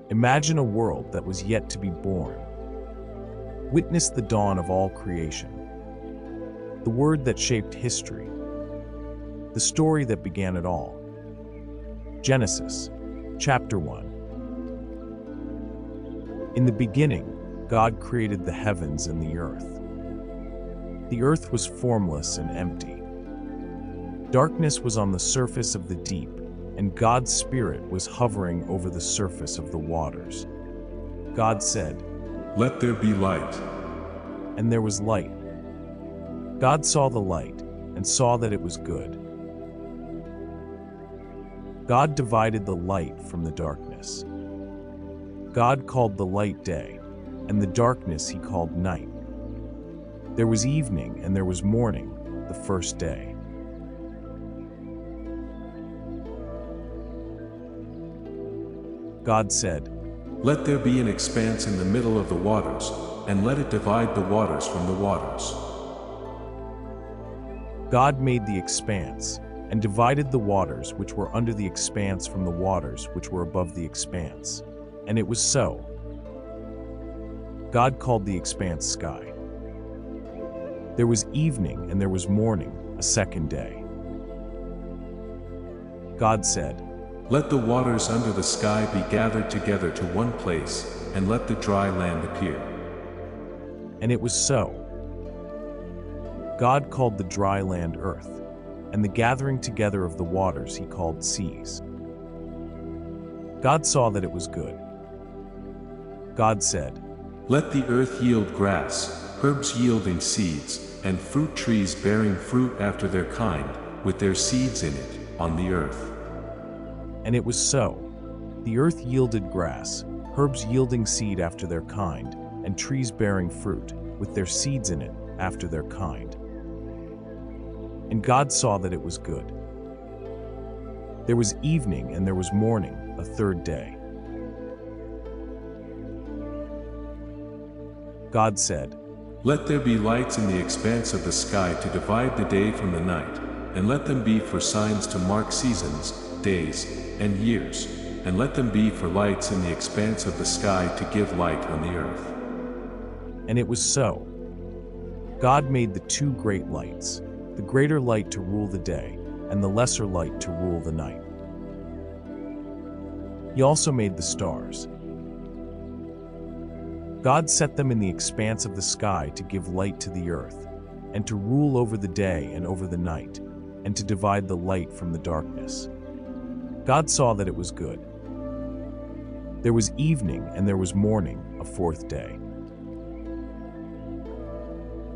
Imagine a world that was yet to be born. Witness the dawn of all creation. The word that shaped history. The story that began it all. Genesis, chapter 1. In the beginning, God created the heavens and the earth. The earth was formless and empty. Darkness was on the surface of the deep, and God's Spirit was hovering over the surface of the waters. God said, "Let there be light." And there was light. God saw the light and saw that it was good. God divided the light from the darkness. God called the light day, and the darkness he called night. There was evening and there was morning, the first day. God said, "Let there be an expanse in the middle of the waters, and let it divide the waters from the waters." God made the expanse, and divided the waters which were under the expanse from the waters which were above the expanse. And it was so. God called the expanse sky. There was evening and there was morning, a second day. God said, "Let the waters under the sky be gathered together to one place, and let the dry land appear." And it was so. God called the dry land earth, and the gathering together of the waters he called seas. God saw that it was good. God said, "Let the earth yield grass, herbs yielding seeds, and fruit trees bearing fruit after their kind, with their seeds in it, on the earth." And it was so. The earth yielded grass, herbs yielding seed after their kind, and trees bearing fruit, with their seeds in it, after their kind. And God saw that it was good. There was evening and there was morning, a third day. God said, "Let there be lights in the expanse of the sky to divide the day from the night, and let them be for signs to mark seasons, days, and years, and let them be for lights in the expanse of the sky to give light on the earth." And it was so. God made the two great lights, the greater light to rule the day, and the lesser light to rule the night. He also made the stars. God set them in the expanse of the sky to give light to the earth, and to rule over the day and over the night, and to divide the light from the darkness. God saw that it was good. There was evening and there was morning, a fourth day.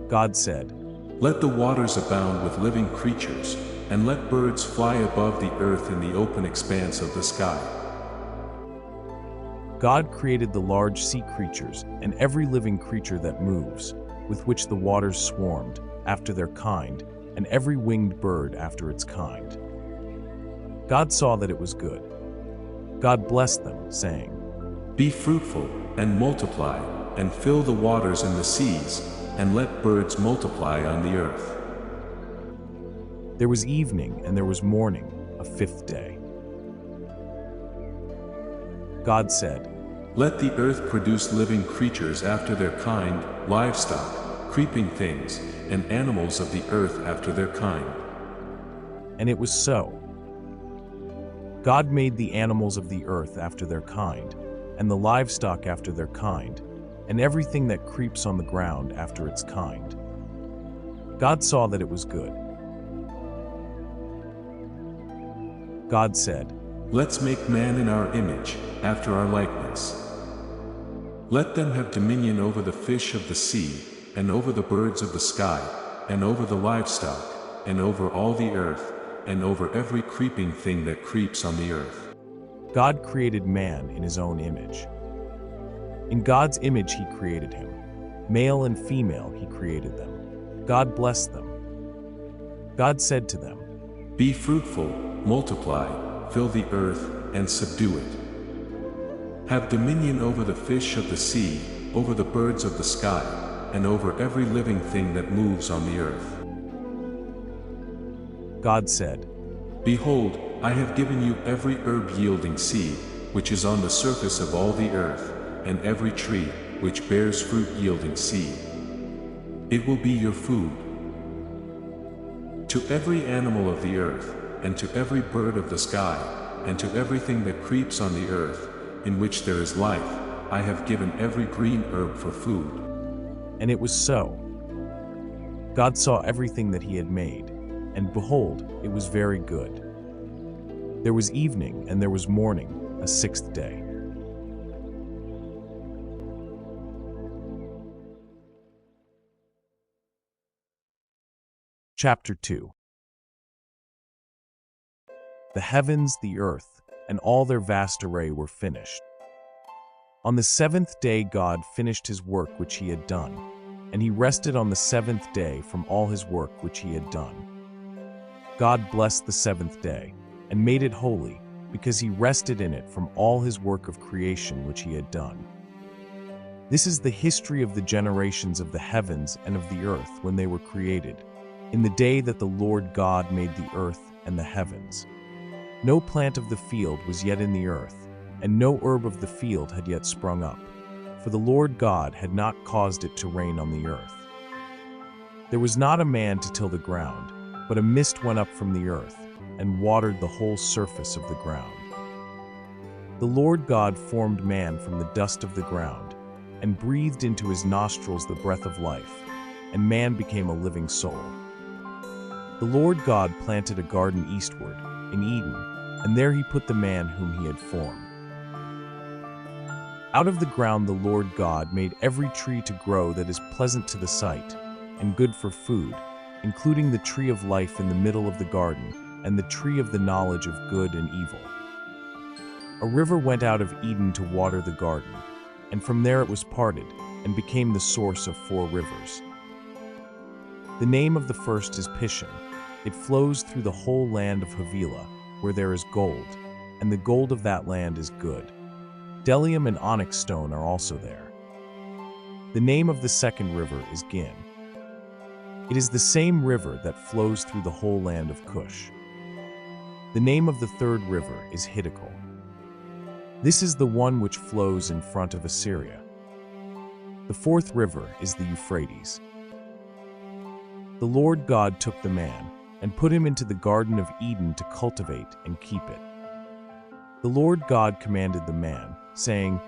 God said, "Let the waters abound with living creatures, and let birds fly above the earth in the open expanse of the sky." God created the large sea creatures and every living creature that moves, with which the waters swarmed, after their kind, and every winged bird after its kind. God saw that it was good. God blessed them, saying, "Be fruitful, and multiply, and fill the waters and the seas, and let birds multiply on the earth." There was evening and there was morning, a fifth day. God said, "Let the earth produce living creatures after their kind, livestock, creeping things, and animals of the earth after their kind." And it was so. God made the animals of the earth after their kind, and the livestock after their kind, and everything that creeps on the ground after its kind. God saw that it was good. God said, "Let's make man in our image, after our likeness. Let them have dominion over the fish of the sea, and over the birds of the sky, and over the livestock, and over all the earth, and over every creeping thing that creeps on the earth." God created man in his own image. In God's image he created him. Male and female he created them. God blessed them. God said to them, "Be fruitful, multiply, fill the earth, and subdue it. Have dominion over the fish of the sea, over the birds of the sky, and over every living thing that moves on the earth." God said, "Behold, I have given you every herb yielding seed, which is on the surface of all the earth, and every tree, which bears fruit yielding seed. It will be your food. To every animal of the earth, and to every bird of the sky, and to everything that creeps on the earth, in which there is life, I have given every green herb for food. And it was so. God saw everything that he had made, and behold, it was very good. There was evening and there was morning, a sixth day. Chapter 2. The heavens, the earth, and all their vast array were finished. On the seventh day God finished his work which he had done, and he rested on the seventh day from all his work which he had done. God blessed the seventh day, and made it holy, because he rested in it from all his work of creation which he had done. This is the history of the generations of the heavens and of the earth when they were created, in the day that the Lord God made the earth and the heavens. No plant of the field was yet in the earth, and no herb of the field had yet sprung up, for the Lord God had not caused it to rain on the earth. There was not a man to till the ground, but a mist went up from the earth, and watered the whole surface of the ground. The Lord God formed man from the dust of the ground, and breathed into his nostrils the breath of life, and man became a living soul. The Lord God planted a garden eastward, in Eden, and there he put the man whom he had formed. Out of the ground the Lord God made every tree to grow that is pleasant to the sight, and good for food, including the tree of life in the middle of the garden, and the tree of the knowledge of good and evil. A river went out of Eden to water the garden, and from there it was parted, and became the source of 4 rivers. The name of the first is Pishon. It flows through the whole land of Havilah, where there is gold, and the gold of that land is good. Bdellium and onyx stone are also there. The name of the second river is Gin. It is the same river that flows through the whole land of Cush. The name of the third river is Hiddekel. This is the one which flows in front of Assyria. The fourth river is the Euphrates. The Lord God took the man, and put him into the Garden of Eden to cultivate and keep it. The Lord God commanded the man, saying,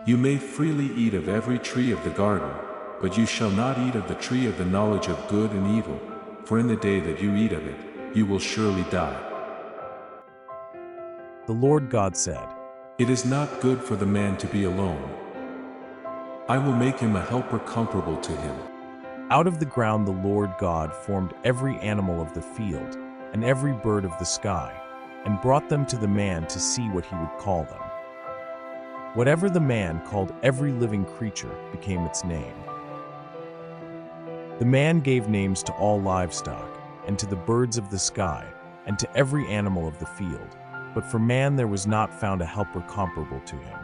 You may freely eat of every tree of the garden, but you shall not eat of the tree of the knowledge of good and evil, for in the day that you eat of it, you will surely die. The Lord God said, It is not good for the man to be alone. I will make him a helper comparable to him. Out of the ground the Lord God formed every animal of the field, and every bird of the sky, and brought them to the man to see what he would call them. Whatever the man called every living creature became its name. The man gave names to all livestock, and to the birds of the sky, and to every animal of the field, but for man there was not found a helper comparable to him.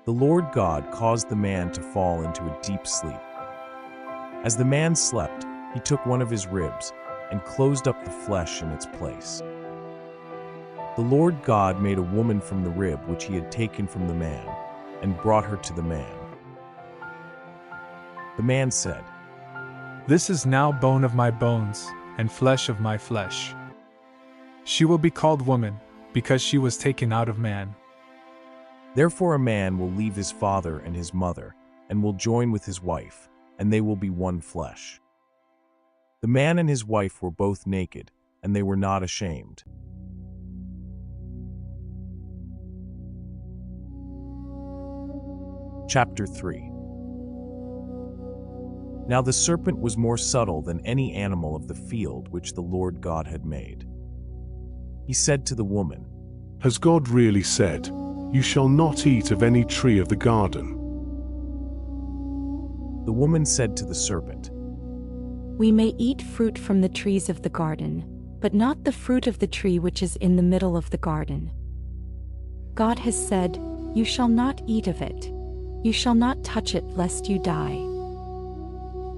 The Lord God caused the man to fall into a deep sleep. As the man slept, he took one of his ribs, and closed up the flesh in its place. The Lord God made a woman from the rib which he had taken from the man, and brought her to the man. The man said, This is now bone of my bones, and flesh of my flesh. She will be called woman, because she was taken out of man. Therefore a man will leave his father and his mother, and will join with his wife, and they will be one flesh. The man and his wife were both naked, and they were not ashamed. Chapter 3. Now the serpent was more subtle than any animal of the field which the Lord God had made. He said to the woman, Has God really said, You shall not eat of any tree of the garden? The woman said to the serpent, We may eat fruit from the trees of the garden, but not the fruit of the tree which is in the middle of the garden. God has said, You shall not eat of it. You shall not touch it, lest you die.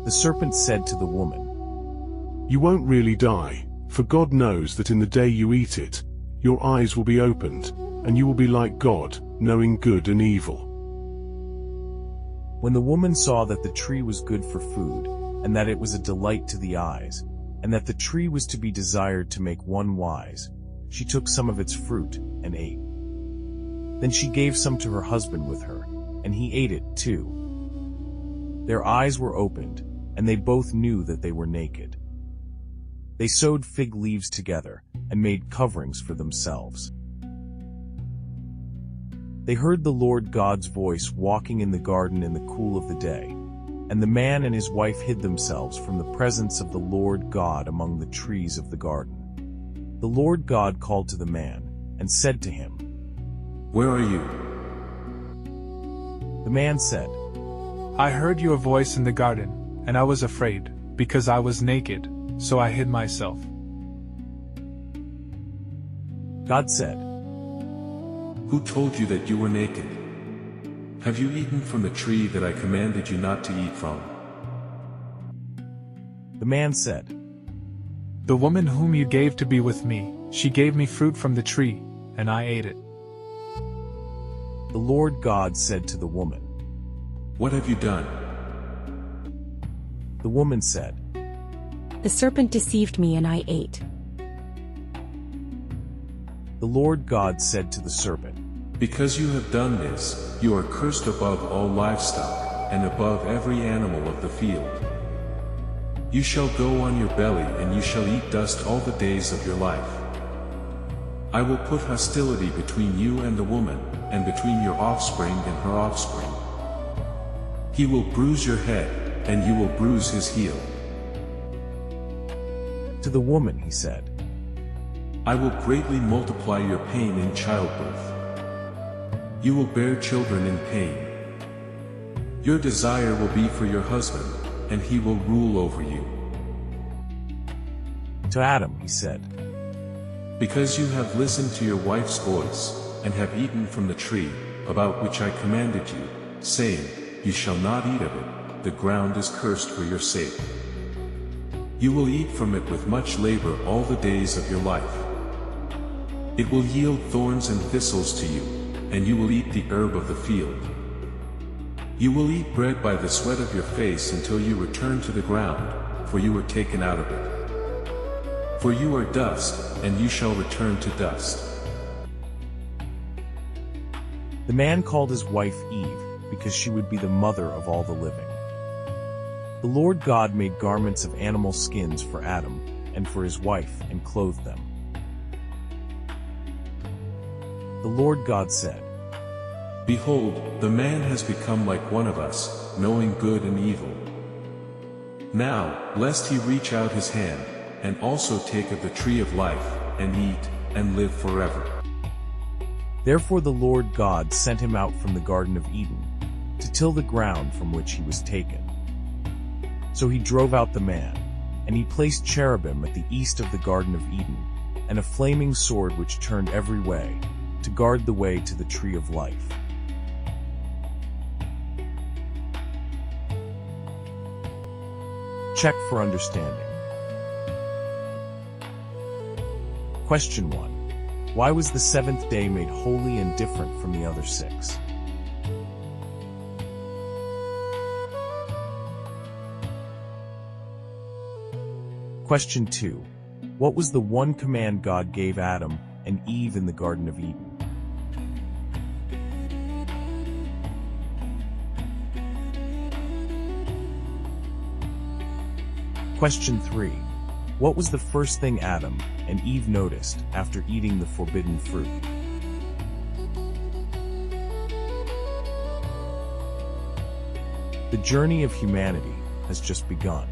The serpent said to the woman, You won't really die, for God knows that in the day you eat it, your eyes will be opened, and you will be like God, knowing good and evil." When the woman saw that the tree was good for food, and that it was a delight to the eyes, and that the tree was to be desired to make one wise, she took some of its fruit and ate. Then she gave some to her husband with her, and he ate it too. Their eyes were opened, and they both knew that they were naked. They sewed fig leaves together and made coverings for themselves. They heard the Lord God's voice walking in the garden in the cool of the day, and the man and his wife hid themselves from the presence of the Lord God among the trees of the garden. The Lord God called to the man and said to him, "Where are you?" The man said, I heard your voice in the garden, and I was afraid, because I was naked, so I hid myself. God said, "Who told you that you were naked? Have you eaten from the tree that I commanded you not to eat from?" The man said, The woman whom you gave to be with me, she gave me fruit from the tree, and I ate it. The Lord God said to the woman, "What have you done?" The woman said, The serpent deceived me and I ate. The Lord God said to the serpent, "Because you have done this, you are cursed above all livestock, and above every animal of the field. You shall go on your belly and you shall eat dust all the days of your life. I will put hostility between you and the woman, and between your offspring and her offspring. He will bruise your head, and you will bruise his heel." To the woman he said, I will greatly multiply your pain in childbirth. You will bear children in pain. Your desire will be for your husband, and he will rule over you. To Adam he said, Because you have listened to your wife's voice, and have eaten from the tree, about which I commanded you, saying, You shall not eat of it, the ground is cursed for your sake. You will eat from it with much labor all the days of your life. It will yield thorns and thistles to you, and you will eat the herb of the field. You will eat bread by the sweat of your face until you return to the ground, for you were taken out of it. For you are dust, and you shall return to dust. The man called his wife Eve, because she would be the mother of all the living. The Lord God made garments of animal skins for Adam and for his wife, and clothed them. The Lord God said, Behold, the man has become like one of us, knowing good and evil. Now, lest he reach out his hand, and also take of the tree of life, and eat, and live forever. Therefore the Lord God sent him out from the Garden of Eden, to till the ground from which he was taken. So he drove out the man, and he placed cherubim at the east of the Garden of Eden, and a flaming sword which turned every way, to guard the way to the tree of life. Check for understanding. Question 1. Why was the seventh day made holy and different from the other 6? Question 2. What was the one command God gave Adam and Eve in the Garden of Eden? Question 3. What was the first thing Adam and Eve noticed after eating the forbidden fruit? The journey of humanity has just begun.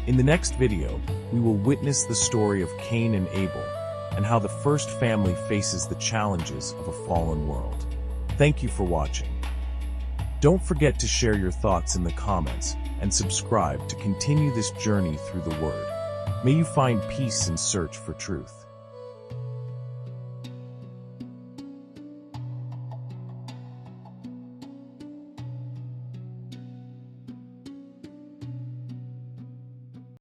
In the next video, we will witness the story of Cain and Abel, and how the first family faces the challenges of a fallen world. Thank you for watching. Don't forget to share your thoughts in the comments, and subscribe to continue this journey through the Word. May you find peace and search for truth.